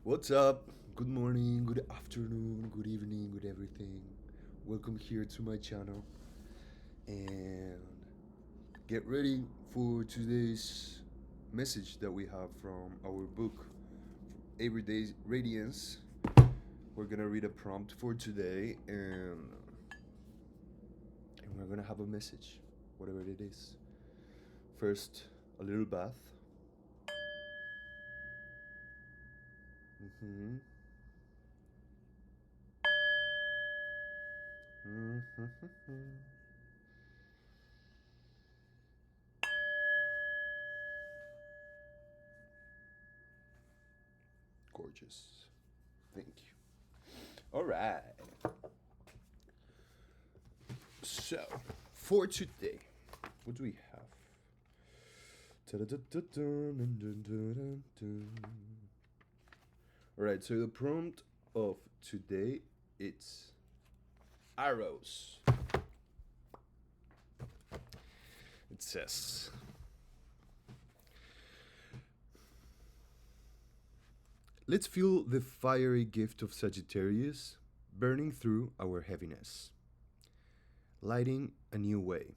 What's up? Good morning, good afternoon, good evening, good everything. Welcome here to my channel and get ready for today's message that we have from our book, Everyday Radiance. We're gonna read a prompt for today and we're gonna have a message, whatever it is. First, a little bath. Mm-hmm. Mm-hmm. Gorgeous. Thank you. All right. So, for today, what do we have? Alright, so the prompt of today it's arrows. It says, let's feel the fiery gift of Sagittarius burning through our heaviness, lighting a new way.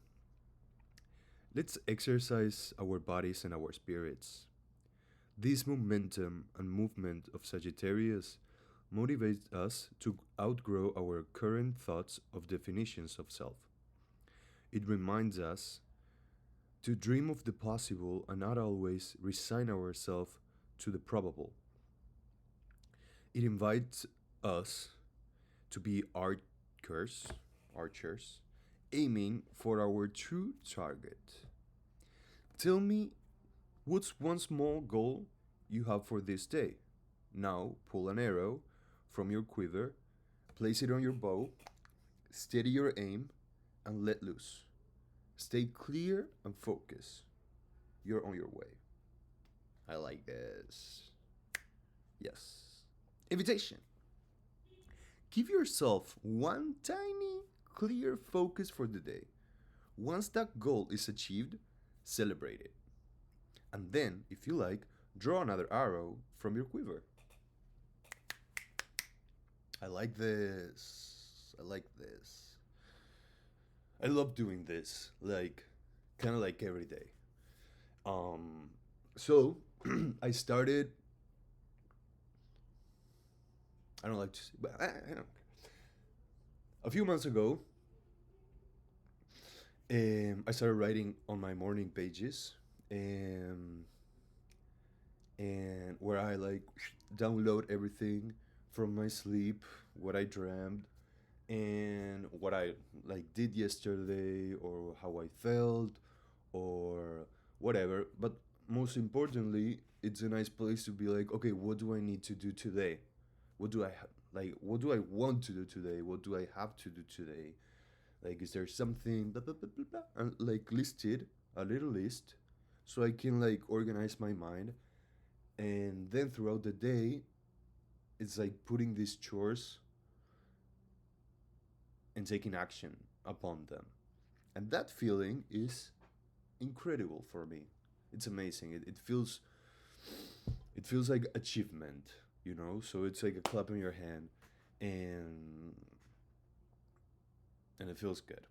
Let's exercise our bodies and our spirits. This momentum and movement of Sagittarius motivates us to outgrow our current thoughts of definitions of self. It reminds us to dream of the possible and not always resign ourselves to the probable. It invites us to be archers, aiming for our true target. Tell me, what's one small goal you have for this day? Now pull an arrow from your quiver, place it on your bow, steady your aim, and let loose. Stay clear and focus. You're on your way. I like this. Yes. Invitation. Give yourself one tiny, clear focus for the day. Once that goal is achieved, celebrate it. And then, if you like, draw another arrow from your quiver. I like this. I like this. I love doing this, like, kind of like every day. Um, so I started. I don't like to, but I don't. A few months ago, I started writing on my morning pages, um, and where I like download everything from my sleep, what I dreamed, and what I like did yesterday, or how I felt, or whatever. But most importantly, it's a nice place to be like, okay, what do I need to do today? What do I like? What do I want to do today? What do I have to do today? Like, is there something blah, blah, blah, blah, blah, and like listed a little list, so I can like organize my mind, and then throughout the day, it's like putting these chores and taking action upon them, and that feeling is incredible for me. It's amazing. It feels like achievement, you know. So it's like a clap in your hand, and and it feels good.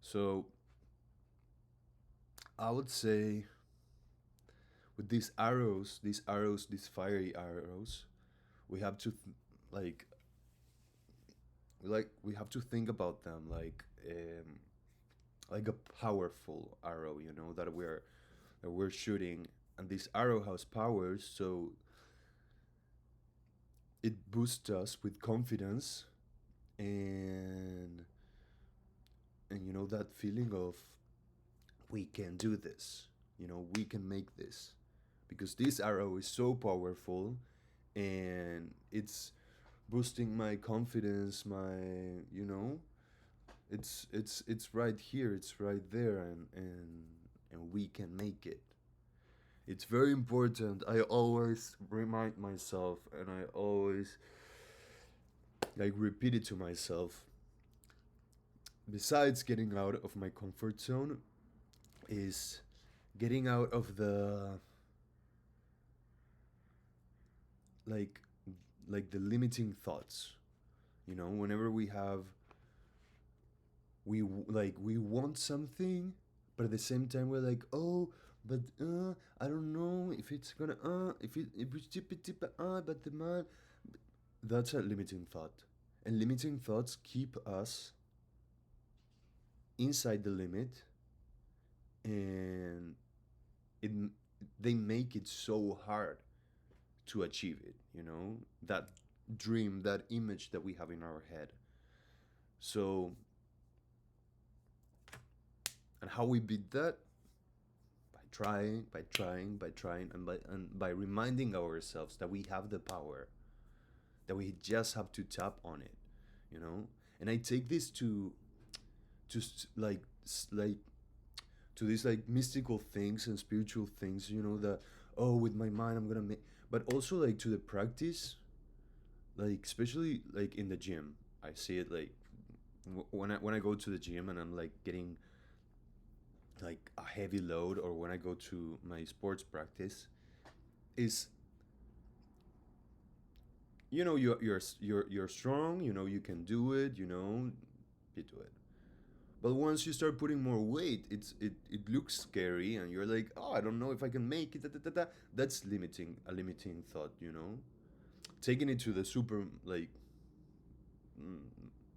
So I would say with these fiery arrows, we have to like we have to think about them like a powerful arrow, you know, that we're shooting, and this arrow has powers, so it boosts us with confidence and and you know that feeling of we can do this, you know, we can make this, because this arrow is so powerful and it's boosting my confidence, my, you know, it's right here, it's right there, and we can make it. It's very important. I always remind myself, and I always like repeat it to myself. Besides getting out of my comfort zone, is getting out of like the limiting thoughts. Whenever we want something, but at the same time we're like, oh, but I don't know if it's gonna if we tip it tip it, but the man. That's a limiting thought, and limiting thoughts keep us inside the limit, and it they make it so hard to achieve it. That dream, that image that we have in our head. So, and how we beat that? By trying, by trying, by trying, and by reminding ourselves that we have the power, that we just have to tap on it. you know and I take this like to these like mystical things and spiritual things, that, oh, with my mind I'm gonna make, but also like to the practice, like especially like in the gym. I see it like when I go to the gym and I'm like getting like a heavy load, or when I go to my sports practice, is, you're strong, you can do it, you do it. But once you start putting more weight, it looks scary, and you're like, oh, I don't know if I can make it. Da, da, da, da. That's a limiting thought. Taking it to the super like mm,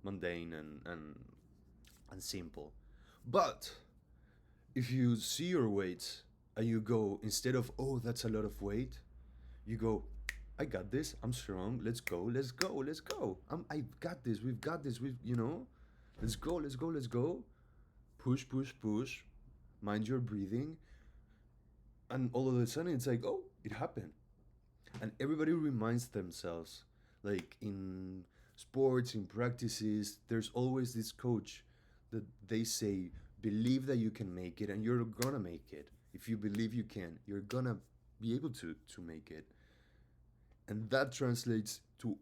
mundane and simple. But if you see your weight and you go, instead of, oh, that's a lot of weight, you go, I got this. I'm strong. Let's go. Let's go. Let's go. I've got this. We've got this. Let's go. Let's go. Let's go. Push, push, push. Mind your breathing. And all of a sudden, it's like, oh, it happened. And everybody reminds themselves, like in sports, in practices, there's always this coach that they say, believe that you can make it, and you're gonna make it. If you believe you can, you're gonna be able to make it. And that translates to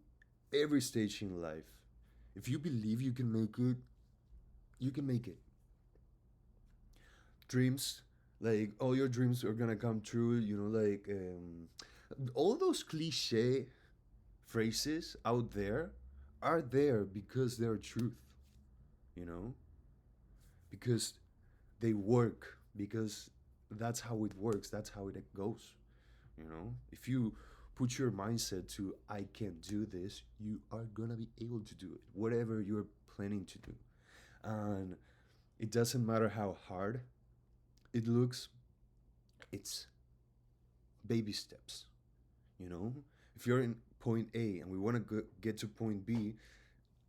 every stage in life. If you believe you can make it, you can make it. Dreams, like all your dreams are gonna come true, like all those cliche phrases out there are there because they're truth, you know? Because they work, because that's how it works, that's how it goes. If you put your mindset to, I can do this, you are gonna be able to do it, whatever you're planning to do. And it doesn't matter how hard it looks, it's baby steps. you know if you're in point A and we want to get to point B,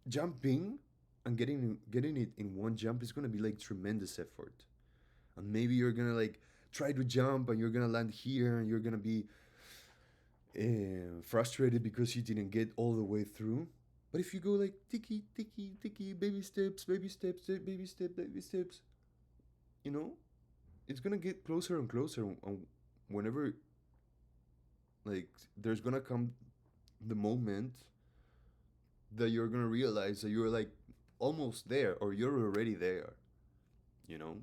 jumping and getting it in one jump is going to be like tremendous effort. And maybe you're going to like try to jump and you're going to land here, and you're going to be frustrated because you didn't get all the way through. But if you go like ticky ticky ticky, baby steps, baby steps, baby step, baby steps, you know it's gonna get closer and closer. And whenever, like, there's gonna come the moment that you're gonna realize that you're like almost there, or you're already there, you know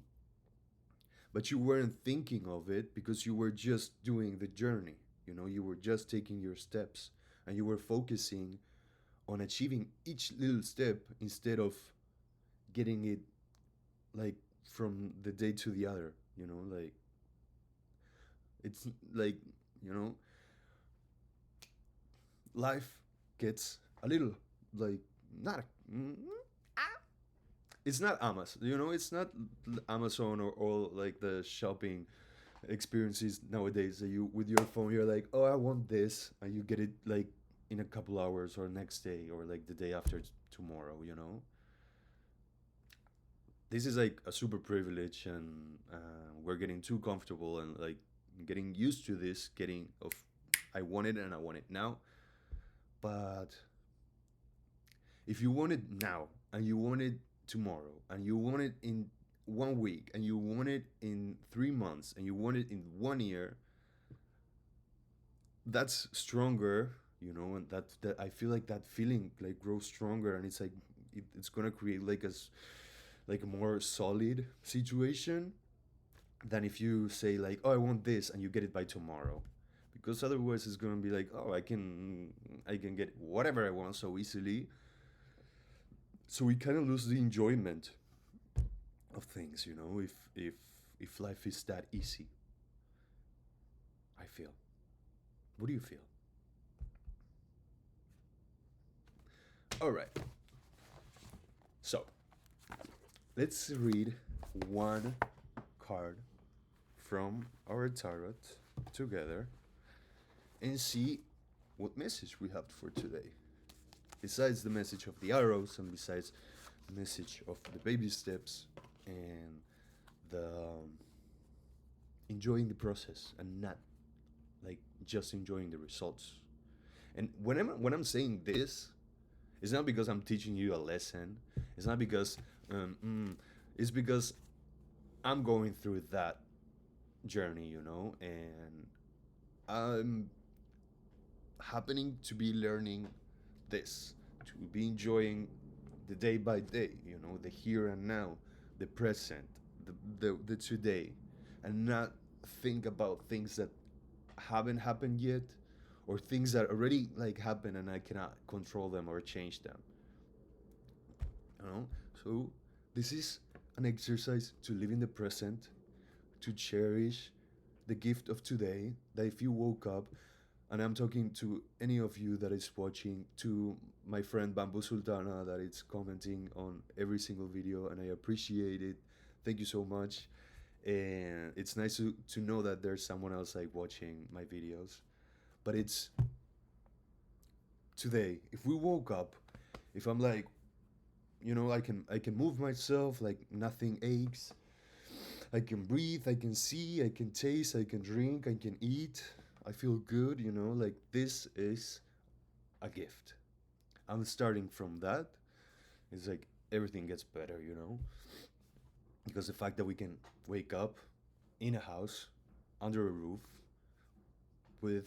but you weren't thinking of it because you were just doing the journey. You were just taking your steps, and you were focusing on achieving each little step instead of getting it like from the day to the other. Like, it's like, you know life gets a little like, not it's not Amazon. It's not Amazon, or like the shopping experiences nowadays that you, with your phone, you're like, oh, I want this, and you get it like in a couple hours, or next day, or like the day after tomorrow. This is like a super privilege, and we're getting too comfortable, and like getting used to this, getting of, I want it and I want it now. But if you want it now, and you want it tomorrow, and you want it in 1 week, and you want it in 3 months, and you want it in 1 year, that's stronger. And that I feel like that feeling like grows stronger, and it's like it's gonna create like like a more solid situation than if you say like, oh, I want this, and you get it by tomorrow. because otherwise it's gonna be like, oh, I can get whatever I want so easily. So we kind of lose the enjoyment of things, if life is that easy. I feel. What do you feel? All right. So let's read one card from our tarot together and see what message we have for today. Besides the message of the arrows and besides the message of the baby steps and the enjoying the process and not like just enjoying the results. And when I'm saying this, it's not because I'm teaching you a lesson. It's not because it's because I'm going through that journey, and I'm happening to be learning this, to be enjoying the day by day, the here and now, the present, the today, and not think about things that haven't happened yet or things that already like happen and I cannot control them or change them. So this is an exercise to live in the present, to cherish the gift of today. That if you woke up, and I'm talking to any of you that is watching, to my friend Bamboo Sultana that is commenting on every single video, and I appreciate it. Thank you so much. And it's nice to know that there's someone else like watching my videos. But it's today. If we woke up, if I'm like, I can move myself like nothing aches. I can breathe, I can see, I can taste, I can drink, I can eat. I feel good, like this is a gift. I'm starting from that. It's like everything gets better, because the fact that we can wake up in a house under a roof with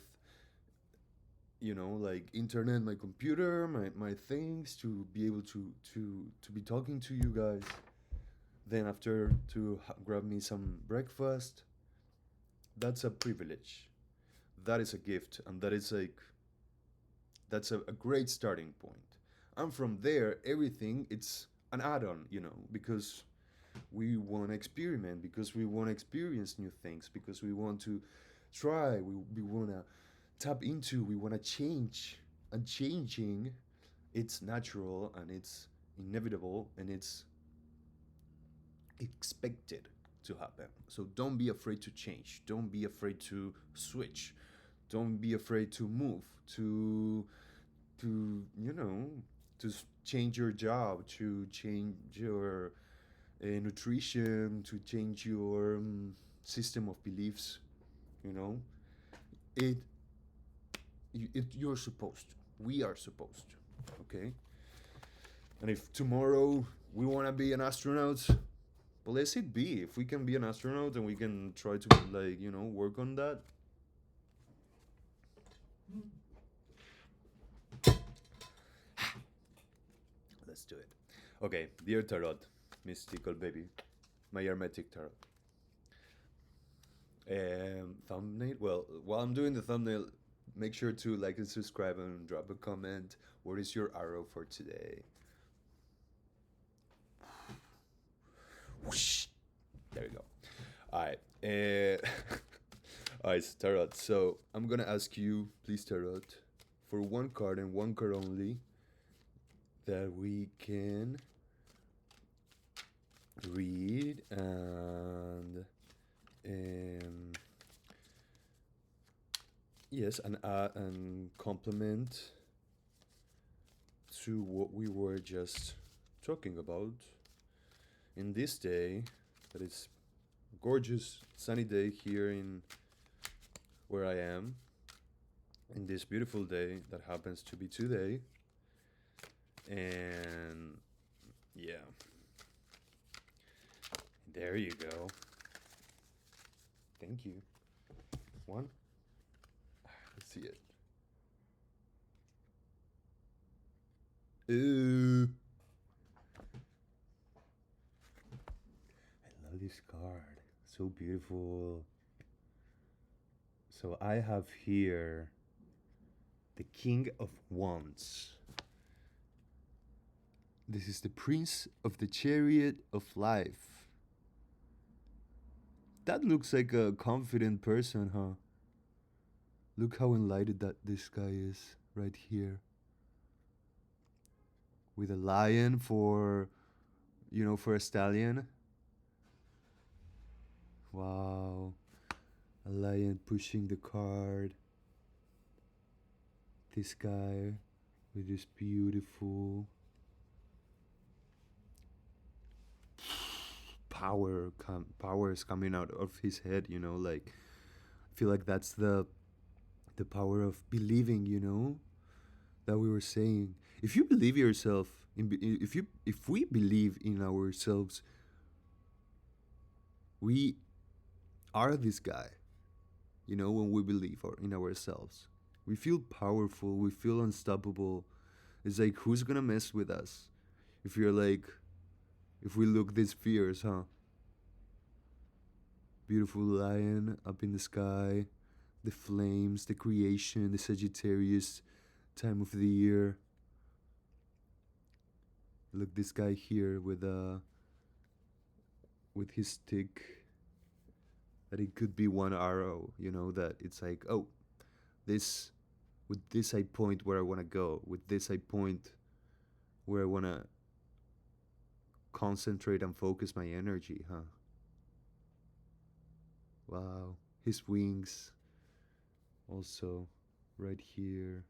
like internet, my computer, my things, to be able to be talking to you guys, then after to grab me some breakfast. That's a privilege, that is a gift, and that's a great starting point. And from there, everything it's an add-on, because we want to experiment, because we want to experience new things, because we want to try, we want to tap into, we want to change. And changing, it's natural and it's inevitable and it's expected to happen. So don't be afraid to change, don't be afraid to switch, don't be afraid to move, to to change your job, to change your nutrition, to change your system of beliefs. You know, it, you're supposed to. We are supposed to. Okay. And if tomorrow we want to be an astronaut, but let it be. If we can be an astronaut and we can try to work on that. Let's do it. Okay, dear Tarot, mystical baby, my hermetic tarot. Thumbnail. Well, while I'm doing the thumbnail, make sure to like and subscribe and drop a comment. What is your arrow for today? Whoosh. There we go. All right. All right, Tarot. So I'm gonna ask you, please, Tarot, for one card and one card only, that we can read and yes, and add and complement to what we were just talking about in this day that is gorgeous sunny day here in where I am, in this beautiful day that happens to be today. And yeah, there you go. Thank you. One. Let's see it. Ooh. I love this card. So beautiful. So I have here the King of Wands. This is the Prince of the Chariot of Life. That looks like a confident person, huh? Look how enlightened that this guy is right here. With a lion for, for a stallion. Wow. A lion pushing the cart. This guy with this beautiful power is coming out of his head, like I feel like that's the power of believing, that we were saying. If you believe yourself, if we believe in ourselves, we are this guy. When we believe in ourselves, we feel powerful, we feel unstoppable. It's like, who's gonna mess with us if you're like, if we look this fierce, huh? Beautiful lion up in the sky, the flames, the creation, the Sagittarius time of the year. Look, this guy here with his stick. That it could be one arrow, that it's like, oh, this with this I point where I wanna go. With this I point where I wanna concentrate and focus my energy, huh? Wow. His wings also right here.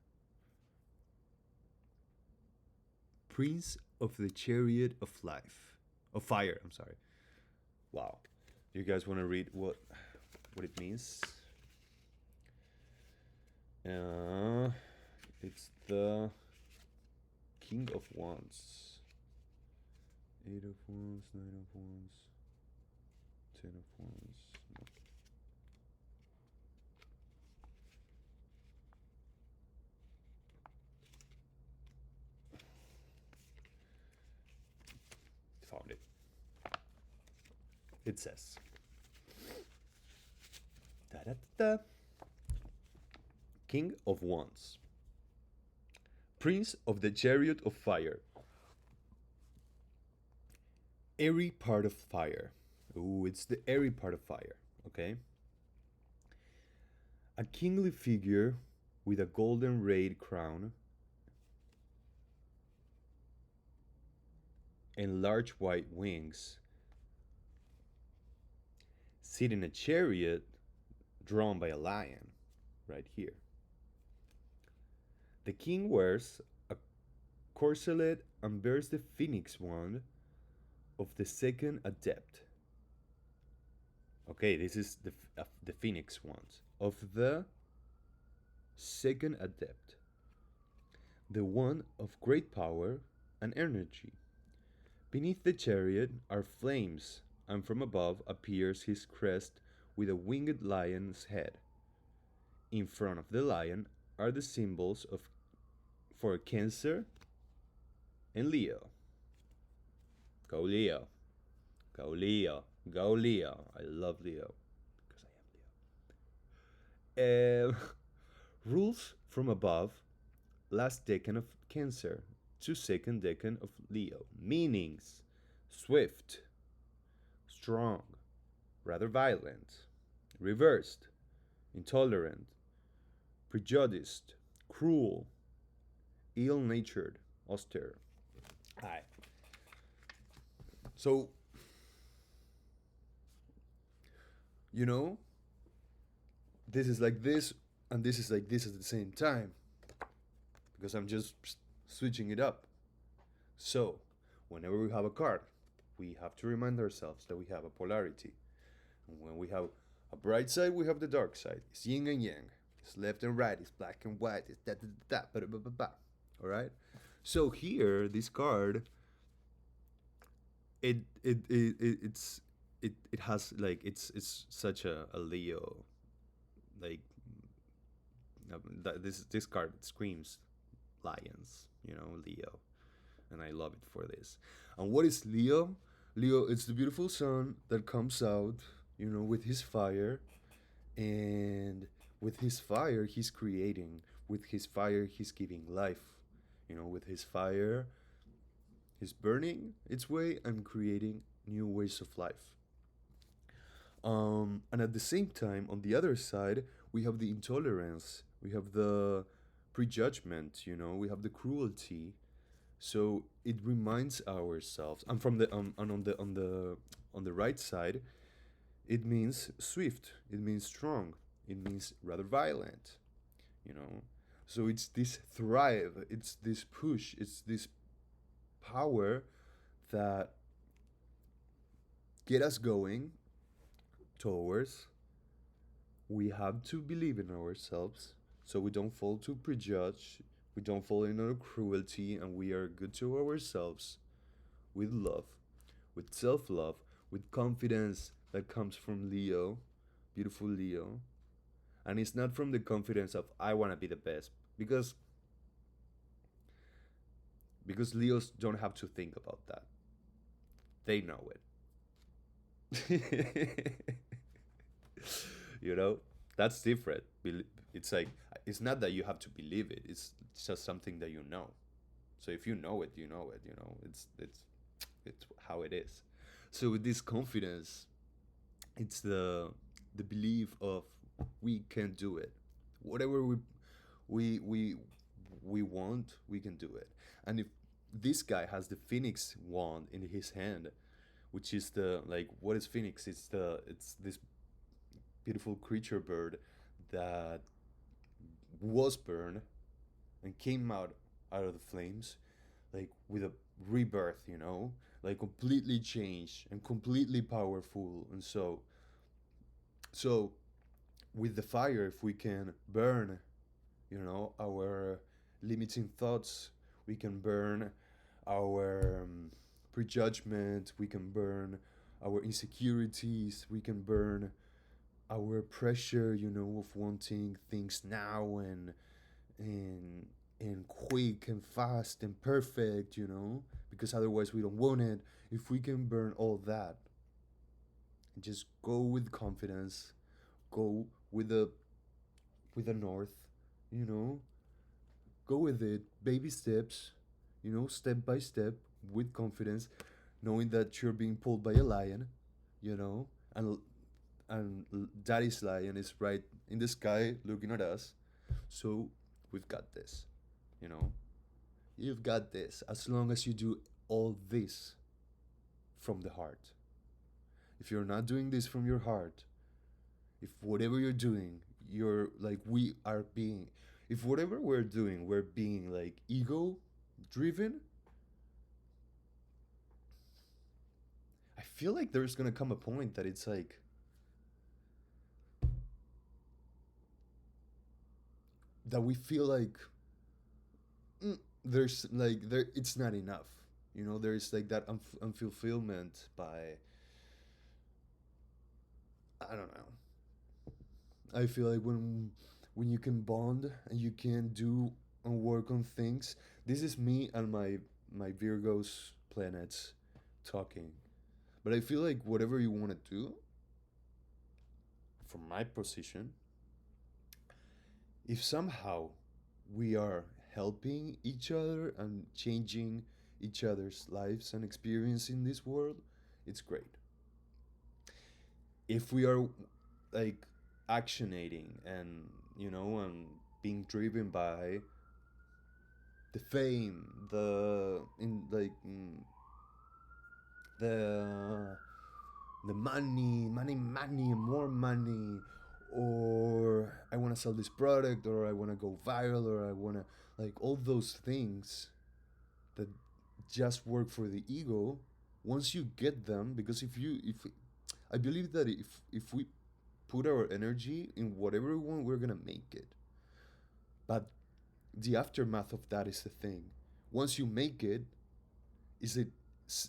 Prince of the Chariot of Life. Of Fire, I'm sorry. Wow. You guys want to read what it means? It's the King of Wands. 8 of Wands, 9 of Wands, 10 of Wands. No. Found it. It says, da da da. King of Wands, Prince of the Chariot of Fire, airy part of fire. Ooh, it's the airy part of fire, okay? A kingly figure with a golden rayed crown and large white wings, sit in a chariot drawn by a lion, right here. The king wears a corselet and bears the phoenix wand of the second adept. Okay, this is the phoenix wand of the second adept. The one of great power and energy. Beneath the chariot are flames, and from above appears his crest with a winged lion's head. In front of the lion are the symbols of for Cancer and Leo. Go Leo. Go Leo. Go Leo. I love Leo because I am Leo. Rules from above, last decan of Cancer to second decan of Leo. Meanings: swift, strong, rather violent, reversed, intolerant, prejudiced, cruel, ill natured, austere. Hi. So, you know, this is like this, and this is like this at the same time. Because I'm just switching it up. So, whenever we have a card, we have to remind ourselves that we have a polarity. And when we have a bright side, we have the dark side. It's yin and yang. It's left and right. It's black and white. It's da da da da ba ba ba. All right. So here, this card, it has like it's such a Leo, like this card screams lions, Leo, and I love it for this. And what is Leo? Leo, it's the beautiful sun that comes out, with his fire, and With his fire, he's creating. With his fire, he's giving life. With his fire, he's burning its way and creating new ways of life. And at the same time, on the other side, we have the intolerance, we have the prejudgment, we have the cruelty. So it reminds ourselves, and from the and on the right side, it means swift, it means strong, it means rather violent. you know so it's this thrive, it's this push, it's this power that get us going towards. We have to believe in ourselves so we don't fall to prejudge, we don't fall into cruelty, and we are good to ourselves, with love, with self-love, with confidence that comes from Leo, beautiful Leo. And it's not from the confidence of I want to be the best, because Leos don't have to think about that. They know it. you know, that's different. It's like it's not that you have to believe it. It's just something that you know. So if you know it, you know it. It's how it is. So with this confidence, it's the belief of we can do it. Whatever we we we want, we can do it. And if this guy has the phoenix wand in his hand, which is the like what is phoenix? It's this beautiful creature bird that was burned and came out of the flames, like with a rebirth, like completely changed and completely powerful. And so with the fire, if we can burn, our limiting thoughts, we can burn our prejudgment, we can burn our insecurities, we can burn our pressure, of wanting things now and and quick and fast and perfect, because otherwise we don't want it. If we can burn all that and just go with confidence, go with the north, you know, go with it, baby steps, step by step, with confidence, knowing that you're being pulled by a lion, you know, and daddy's lion is right in the sky looking at us. So we've got this, you know. You've got this as long as you do all this from the heart. If you're not doing this from your heart, if whatever you're doing, you're like we are being, if whatever we're doing, we're being like ego driven, I feel like there's gonna come a point that it's like that we feel like there's like there it's not enough. There's like that unfulfillment by I don't know. I feel like when you can bond and you can do and work on things. This is me and my Virgo's planets talking. But I feel like whatever you want to do, from my position, if somehow we are helping each other and changing each other's lives and experience in this world, it's great. If we are like actionating and and being driven by the fame, the in like the money, and more money, or I want to sell this product, or I want to go viral, or I want to like all those things that just work for the ego. Once you get them, because if I believe that if we put our energy in whatever we want, we're gonna make it. But the aftermath of that is the thing. Once you make it, is it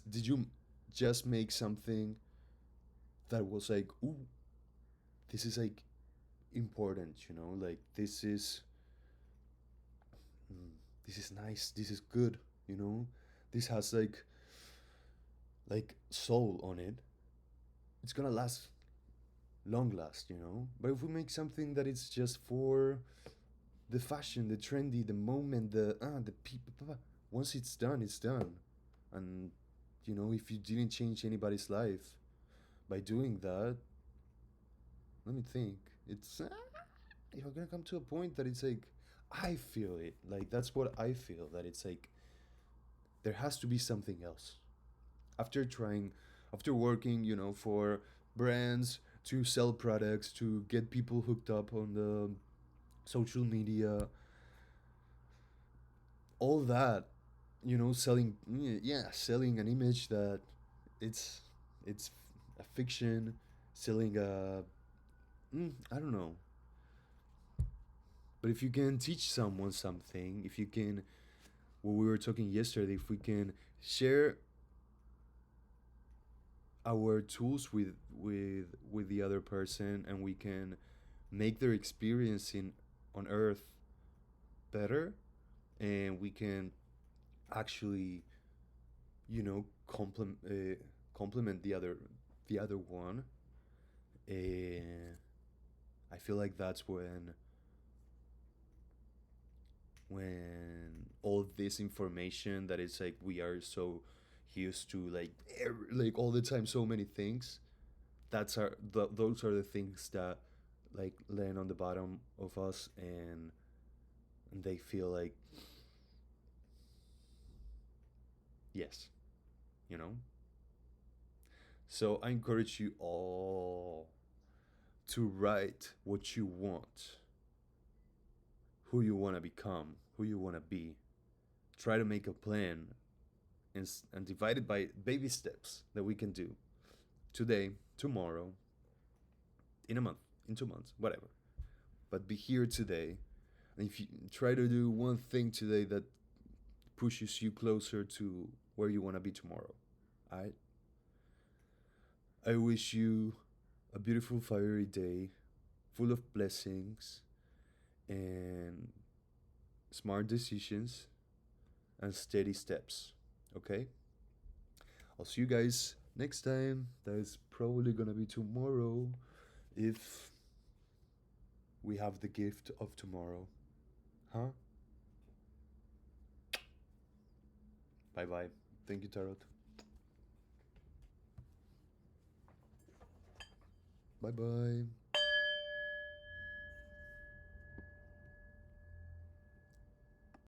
did you just make something that was like, ooh, this is like important, like mm, this is nice, this is good, this has like soul on it. It's gonna last long last, you know. But if we make something that it's just for the fashion, the trendy, the moment, the people, once it's done, it's done. And you know, if you didn't change anybody's life by doing that, let me think. It's you're gonna come to a point that it's like I feel it. Like that's what I feel. That it's like there has to be something else. After trying, after working, you know, for brands to sell products to get people hooked up on the social media, all that, you know, selling, yeah, selling an image that it's it's a fiction, selling a I don't know. But if you can teach someone something, if you can, what we were talking yesterday, if we can share our tools with the other person, and we can make their experience in on Earth better, and we can actually, you know, complement the other one. Uh, I feel like that's when all this information that is like we are so used to like like all the time so many things, those are the things that like land on the bottom of us, and they feel like yes, you know. So I encourage you all to write what you want, who you want to become, who you want to be. Try to make a plan, and divide it by baby steps that we can do today, tomorrow, in a month, in 2 months, whatever. But be here today. And if you try to do one thing today that pushes you closer to where you want to be tomorrow, I I wish you a beautiful fiery day full of blessings and smart decisions and steady steps. Okay? I'll see you guys next time. That is probably gonna be tomorrow if we have the gift of tomorrow. Huh? Bye bye. Thank you, Tarot. Bye bye.